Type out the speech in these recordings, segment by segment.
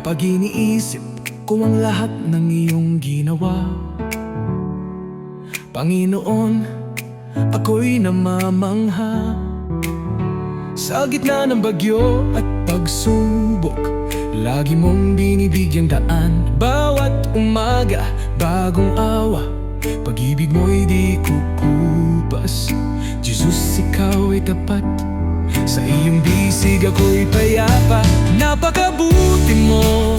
Kapag iniisip ko ang lahat ng iyong ginawa, Panginoon, ako'y namamangha. Sa gitna ng bagyo at pagsubok, lagi mong binibigyang daan. Bawat umaga, bagong awa, pag-ibig mo'y di kukubas. Jesus, ikaw ay tapat, sa iyong bisig ako'y payapa. Napakabuti mo,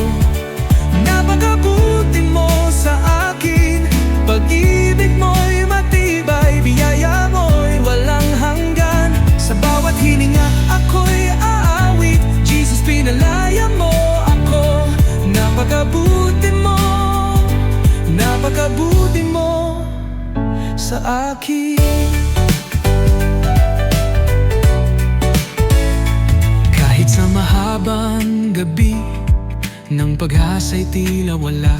napakabuti mo sa akin. Pag-ibig mo'y matibay, biyaya mo'y walang hanggan. Sa bawat hininga ako'y aawit, Jesus, pinalaya mo ako. Napakabuti mo, napakabuti mo sa akin. Kahit sa mahabang gabi ng pag-asa'y tila wala,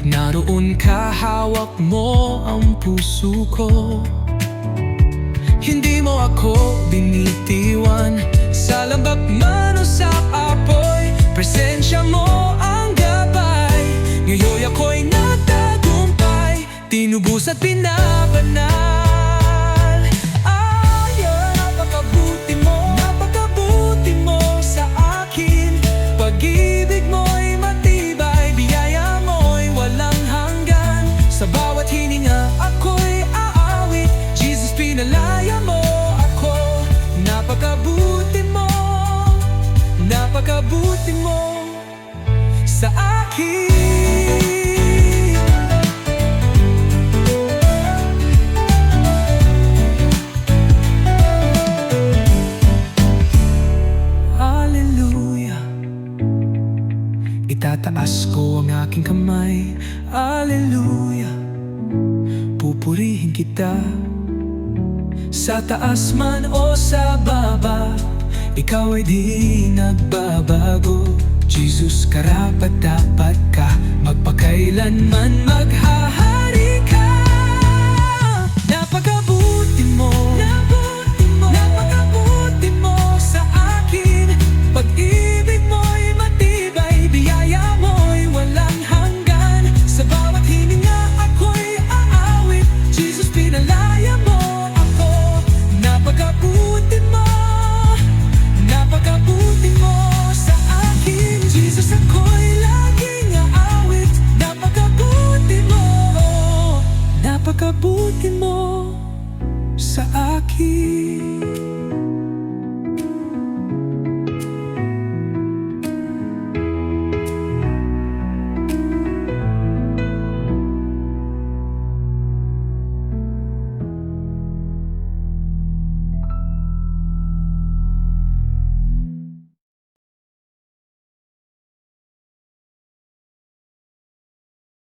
naroon ka, hawak mo ang puso ko. Hindi mo ako binitiwan, sa lambak man o sa apoy, presensya mo ang gabay. Ngayon ako'y nagtagumpay, tinubos at pinabanal. Napakabuti mo, napakabuti mo sa akin. Pag-ibig mo'y matibay, biyaya mo'y walang hanggan. Sa bawat hininga ako'y aawit, Jesus, pinalaya mo ako. Napakabuti mo, napakabuti mo sa akin. Itataas ko ang aking kamay, Alleluia. Pupurihin kita, sa taas man o sa baba, ikaw ay di nagbabago. Jesus, karapat dapat ka, magpakailanman maghaha.